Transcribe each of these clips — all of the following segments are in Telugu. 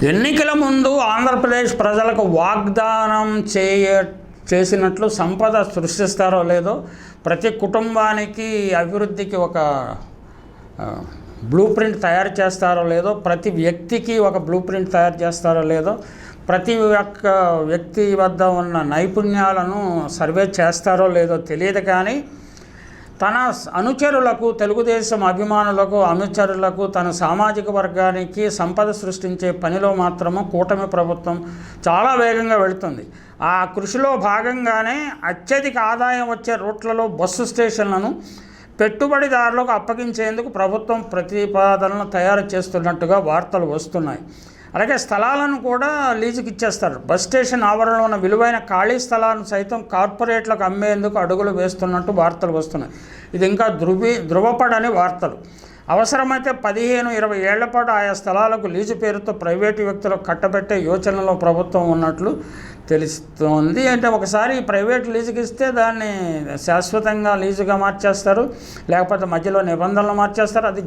ఎన్నికల ముందు ఆంధ్రప్రదేశ్ ప్రజలకు వాగ్దానం చేసినట్లు సంపద సృష్టిస్తారో లేదో, ప్రతి కుటుంబానికి అభివృద్ధికి ఒక బ్లూ ప్రింట్ తయారు చేస్తారో లేదో, ప్రతి వ్యక్తికి ఒక బ్లూ ప్రింట్ తయారు చేస్తారో లేదో, ప్రతి ఒక్క వ్యక్తి వద్ద ఉన్న నైపుణ్యాలను సర్వే చేస్తారో లేదో తెలియదు. కానీ తన అనుచరులకు, తెలుగుదేశం అభిమానులకు, అనుచరులకు, తన సామాజిక వర్గానికి సంపద సృష్టించే పనిలో మాత్రము కూటమి ప్రభుత్వం చాలా వేగంగా వెళుతుంది. ఆ కృషిలో భాగంగానే అత్యధిక ఆదాయం వచ్చే రూట్లలో బస్సు స్టేషన్లను పెట్టుబడిదారులకు అప్పగించేందుకు ప్రభుత్వం ప్రతిపాదనలు తయారు చేస్తున్నట్టుగా వార్తలు వస్తున్నాయి. అలాగే స్థలాలను కూడా లీజుకి ఇచ్చేస్తారు. బస్ స్టేషన్ ఆవరణలో ఉన్న విలువైన ఖాళీ స్థలాలను సైతం కార్పొరేట్లకు అమ్మేందుకు అడుగులు వేస్తున్నట్టు వార్తలు వస్తున్నాయి. ఇది ఇంకా ధృవపడని వార్తలు. అవసరమైతే 15-20 ఏళ్ల పాటు ఆయా స్థలాలకు లీజు పేరుతో ప్రైవేటు వ్యక్తులకు కట్టబెట్టే యోచనలో ప్రభుత్వం ఉన్నట్లు తెలుస్తోంది. అంటే ఒకసారి ప్రైవేట్ లీజుకి ఇస్తే దాన్ని శాశ్వతంగా లీజుగా మార్చేస్తారు, లేకపోతే మధ్యలో నిబంధనలు మార్చేస్తారు. అది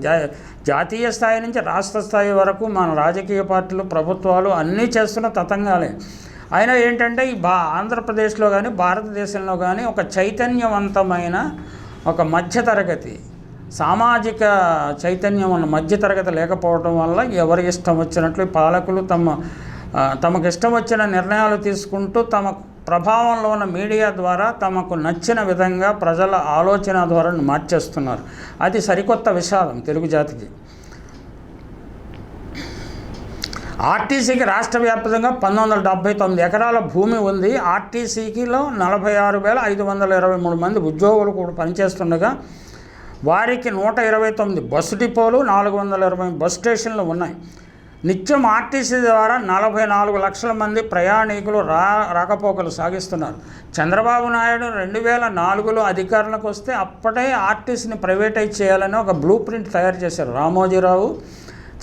జాతీయ స్థాయి నుంచి రాష్ట్ర స్థాయి వరకు మన రాజకీయ పార్టీలు, ప్రభుత్వాలు అన్నీ చేస్తున్న తతంగాలే. అయినా ఏంటంటే ఈ ఆంధ్రప్రదేశ్లో కానీ భారతదేశంలో కానీ ఒక చైతన్యవంతమైన ఒక మధ్యతరగతి, సామాజిక చైతన్యం ఉన్న మధ్యతరగతి లేకపోవడం వల్ల ఎవరి ఇష్టం వచ్చినట్లు పాలకులు తమకు ఇష్టం వచ్చిన నిర్ణయాలు తీసుకుంటూ తమ ప్రభావంలో ఉన్న మీడియా ద్వారా తమకు నచ్చిన విధంగా ప్రజల ఆలోచన ధోరణిని మార్చేస్తున్నారు. అది సరికొత్త విషాదం తెలుగు జాతికి. ఆర్టీసీకి రాష్ట్ర వ్యాప్తంగా 1979 ఎకరాల భూమి ఉంది. ఆర్టీసీకిలో 46,523 మంది ఉద్యోగులు కూడా పనిచేస్తుండగా వారికి 129 బస్సు డిపోలు, 420 బస్ స్టేషన్లు ఉన్నాయి. నిత్యం ఆర్టీసీ ద్వారా 44 లక్షల మంది ప్రయాణికులు రాకపోకలు సాగిస్తున్నారు. చంద్రబాబు నాయుడు 2004లో అధికారంలోకి వస్తే అప్పటే ఆర్టీసీని ప్రైవేటైజ్ చేయాలని ఒక బ్లూ ప్రింట్ తయారు చేశారు. రామోజీరావు,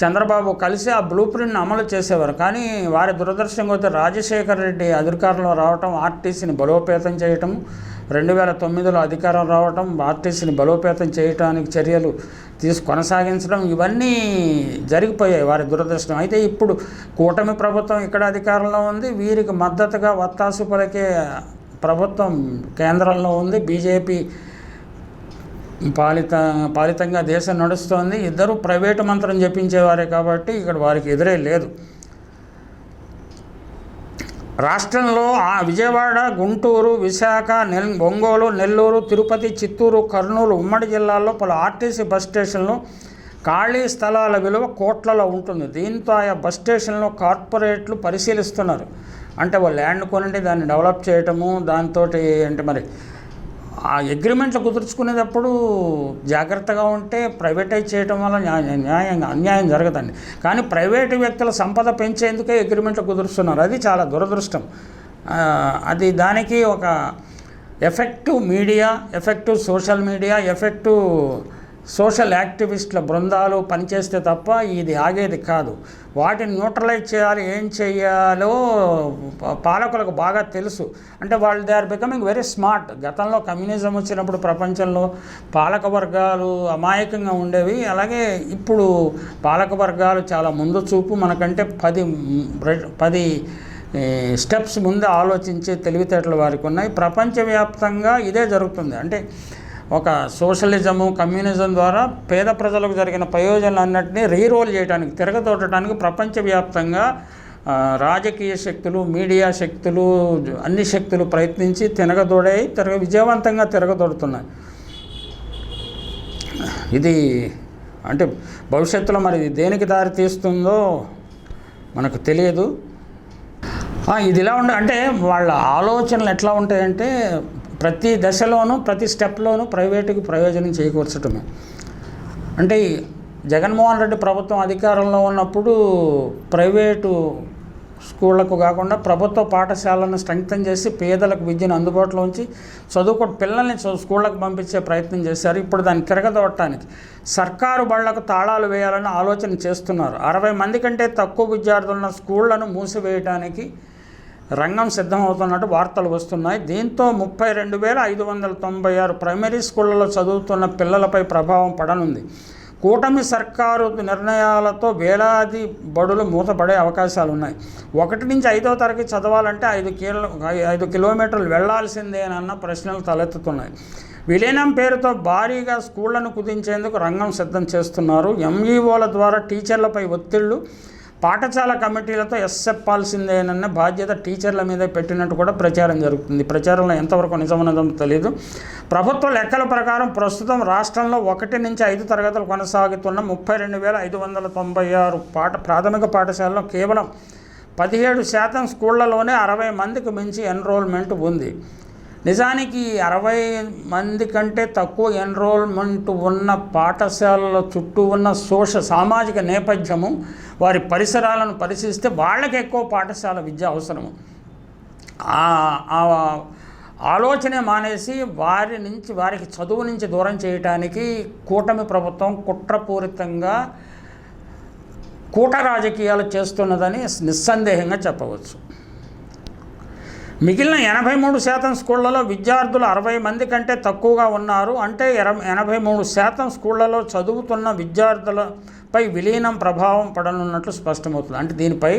చంద్రబాబు కలిసి ఆ బ్లూ ప్రింట్ని అమలు చేసేవారు. కానీ వారి దురదృష్టం కొద్దీ రాజశేఖర రెడ్డి అధికారంలో రావటం, ఆర్టీసీని బలోపేతం చేయటం, 2009లో అధికారం రావటం, ఆర్టీసీని బలోపేతం చేయడానికి చర్యలు కొనసాగించడం, ఇవన్నీ జరిగిపోయాయి వారి దురదృష్టం. అయితే ఇప్పుడు కూటమి ప్రభుత్వం ఇక్కడ అధికారంలో ఉంది. వీరికి మద్దతుగా వత్తాసు పలికే ప్రభుత్వం కేంద్రంలో ఉంది. బీజేపీ పాలితంగా దేశం నడుస్తోంది. ఇద్దరు ప్రైవేటు మంత్రం జపించేవారే కాబట్టి ఇక్కడ వారికి ఎదురే లేదు. రాష్ట్రంలో విజయవాడ, గుంటూరు, విశాఖ, ఒంగోలు, నెల్లూరు, తిరుపతి, చిత్తూరు, కర్నూలు ఉమ్మడి జిల్లాల్లో పలు ఆర్టీసీ బస్ స్టేషన్లు ఖాళీ స్థలాల విలువ కోట్లలో ఉంటుంది. దీంతో ఆయా బస్ స్టేషన్లో కార్పొరేట్లు పరిశీలిస్తున్నారు. అంటే వాళ్ళు ల్యాండ్ కొనండి, దాన్ని డెవలప్ చేయటము, దాంతో అంటే మరి ఆ అగ్రిమెంట్లు కుదుర్చుకునేటప్పుడు జాగ్రత్తగా ఉంటే ప్రైవేటైజ్ చేయడం వల్ల అన్యాయం జరగదండి. కానీ ప్రైవేటు వ్యక్తుల సంపద పెంచేందుకే అగ్రిమెంట్లు కుదురుస్తున్నారు. అది చాలా దురదృష్టం. అది దానికి ఒక effective media, effective social media, effective social యాక్టివిస్టుల బృందాలు పనిచేస్తే తప్ప ఇది ఆగేది కాదు. వాటిని న్యూట్రలైజ్ చేయాలి, ఏం చేయాలో పాలకులకు బాగా తెలుసు. అంటే వాళ్ళు they are becoming very smart. గతంలో కమ్యూనిజం వచ్చినప్పుడు ప్రపంచంలో పాలక వర్గాలు అమాయకంగా ఉండేవి. అలాగే ఇప్పుడు పాలక వర్గాలు చాలా ముందు చూపు, మనకంటే 10 స్టెప్స్ ముందు ఆలోచించే తెలివితేటలు వారికి ఉన్నాయి. ప్రపంచవ్యాప్తంగా ఇదే జరుగుతుంది. అంటే ఒక సోషలిజము, కమ్యూనిజం ద్వారా పేద ప్రజలకు జరిగిన ప్రయోజనాలన్నింటినీ రీరోల్ చేయడానికి, తిరగతోడటానికి ప్రపంచవ్యాప్తంగా రాజకీయ శక్తులు, మీడియా శక్తులు, అన్ని శక్తులు ప్రయత్నించి విజయవంతంగా తిరగతోడుతున్నాయి. ఇది అంటే భవిష్యత్తులో మరి దేనికి దారి తీస్తుందో మనకు తెలియదు. ఇది ఇలా అంటే వాళ్ళ ఆలోచనలు ఎట్లా ఉంటాయంటే ప్రతి దశలోనూ, ప్రతి స్టెప్లోనూ ప్రైవేటుకి ప్రయోజనం చేకూర్చటమే. అంటే జగన్మోహన్ రెడ్డి ప్రభుత్వం అధికారంలో ఉన్నప్పుడు ప్రైవేటు స్కూళ్లకు కాకుండా ప్రభుత్వ పాఠశాలను స్ట్రెంగ్తన్ చేసి పేదలకు విద్యను అందుబాటులో ఉంచి పిల్లల్ని స్కూళ్ళకు పంపించే ప్రయత్నం చేశారు. ఇప్పుడు దాన్ని తిరగదొట్టడానికి సర్కారు బళ్లకు తాళాలు వేయాలని ఆలోచన చేస్తున్నారు. 60 మంది కంటే తక్కువ విద్యార్థులున్న స్కూళ్లను మూసివేయడానికి రంగం సిద్ధమవుతున్నట్టు వార్తలు వస్తున్నాయి. దీంతో 32,596 ప్రైమరీ స్కూళ్లలో చదువుతున్న పిల్లలపై ప్రభావం పడనుంది. కూటమి సర్కారు నిర్ణయాలతో వేలాది బడులు మూతపడే అవకాశాలు ఉన్నాయి. 1 నుంచి 5వ తరగతి చదవాలంటే 5 కిలోమీటర్లు వెళ్లాల్సిందేనన్న ప్రశ్నలు తలెత్తుతున్నాయి. విలీనం పేరుతో భారీగా స్కూళ్లను కుదించేందుకు రంగం సిద్ధం చేస్తున్నారు. ఎంఈఓల ద్వారా టీచర్లపై ఒత్తిళ్లు, పాఠశాల కమిటీలతో చెప్పాల్సిందేనన్న బాధ్యత టీచర్ల మీద పెట్టినట్టు కూడా ప్రచారం జరుగుతుంది. ప్రచారంలో ఎంతవరకు నిజమన్నదో తెలియదు. ప్రభుత్వ లెక్కల ప్రకారం ప్రస్తుతం రాష్ట్రంలో 1 నుంచి 5 తరగతులు కొనసాగుతున్న 32,596 ప్రాథమిక పాఠశాలలో కేవలం 17% స్కూళ్లలోనే 60 మందికి మించి ఎన్రోల్మెంట్ ఉంది. నిజానికి 60 మంది కంటే తక్కువ ఎన్రోల్మెంట్ ఉన్న పాఠశాలల చుట్టూ ఉన్న సామాజిక నేపథ్యము, వారి పరిసరాలను పరిశీలిస్తే వాళ్ళకి ఎక్కువ పాఠశాల విద్య అవసరము. ఆలోచనే మానేసి వారికి చదువు నుంచి దూరం చేయడానికి కూటమి ప్రభుత్వం కుట్రపూరితంగా కూట రాజకీయాలు చేస్తున్నదని నిస్సందేహంగా చెప్పవచ్చు. మిగిలిన 83% స్కూళ్లలో విద్యార్థులు 60 మంది కంటే తక్కువగా ఉన్నారు. అంటే 83% స్కూళ్లలో చదువుతున్న విద్యార్థులపై విలీనం ప్రభావం పడనున్నట్లు స్పష్టమవుతుంది. అంటే దీనిపై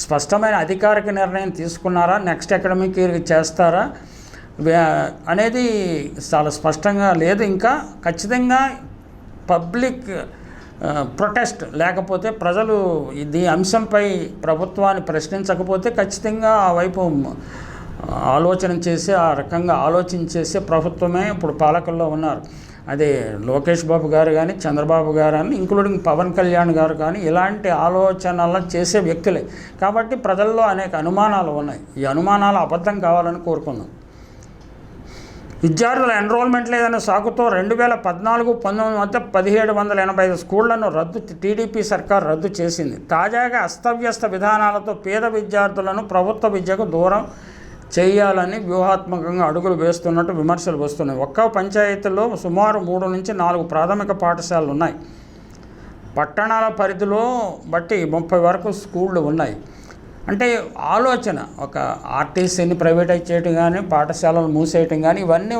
స్పష్టమైన అధికారిక నిర్ణయం తీసుకున్నారా, నెక్స్ట్ అకాడమిక్ ఇయర్ చేస్తారా అనేది చాలా స్పష్టంగా లేదు. ఇంకా ఖచ్చితంగా పబ్లిక్ ప్రొటెస్ట్ లేకపోతే, ప్రజలు ఈ అంశంపై ప్రభుత్వాన్ని ప్రశ్నించకపోతే ఖచ్చితంగా ఆ వైపు ఆలోచన చేసి ఆ రకంగా ఆలోచించేసే ప్రభుత్వమే ఇప్పుడు పాలకుల్లో ఉన్నారు. అదే లోకేష్ బాబు గారు కానీ, చంద్రబాబు గారు కానీ, ఇంక్లూడింగ్ పవన్ కళ్యాణ్ గారు కానీ ఇలాంటి ఆలోచనలు చేసే వ్యక్తులే. కాబట్టి ప్రజల్లో అనేక అనుమానాలు ఉన్నాయి. ఈ అనుమానాలు అబద్ధం కావాలని కోరుకుందాం. విద్యార్థుల ఎన్రోల్మెంట్ లేదనే సాకుతో 2014-19 మధ్య 1785 స్కూళ్లను టీడీపీ సర్కార్ రద్దు చేసింది. తాజాగా అస్తవ్యస్త విధానాలతో పేద విద్యార్థులను ప్రభుత్వ విద్యకు దూరం చేయాలని వ్యూహాత్మకంగా అడుగులు వేస్తున్నట్టు విమర్శలు వస్తున్నాయి. ఒక్క పంచాయతీలో సుమారు 3 నుంచి 4 ప్రాథమిక పాఠశాలలు ఉన్నాయి. పట్టణాల పరిధిలో బట్టి 30 వరకు స్కూళ్ళు ఉన్నాయి. అంటే ఆలోచన, ఒక ఆర్టీసీని ప్రైవేటైజ్ చేయటం కానీ, పాఠశాలలు మూసేయటం కానీ, ఇవన్నీ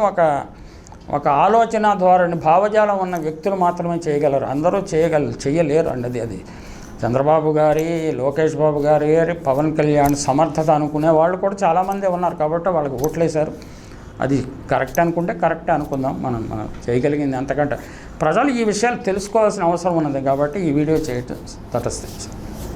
ఒక ఆలోచన ధోరణి, భావజాలం ఉన్న వ్యక్తులు మాత్రమే చేయగలరు. అందరూ చేయలేరు అన్నది. అది చంద్రబాబు గారి, లోకేష్ బాబు గారి, పవన్ కళ్యాణ్ సమర్థత అనుకునే వాళ్ళు కూడా చాలామంది ఉన్నారు. కాబట్టి వాళ్ళకి ఓట్లేశారు. అది కరెక్ట్ అనుకుంటే కరెక్టే అనుకుందాం. మనం చేయగలిగింది అంతకంటే ప్రజలు ఈ విషయాలు తెలుసుకోవాల్సిన అవసరం ఉన్నది. కాబట్టి ఈ వీడియో చేయటం తటస్థించాం.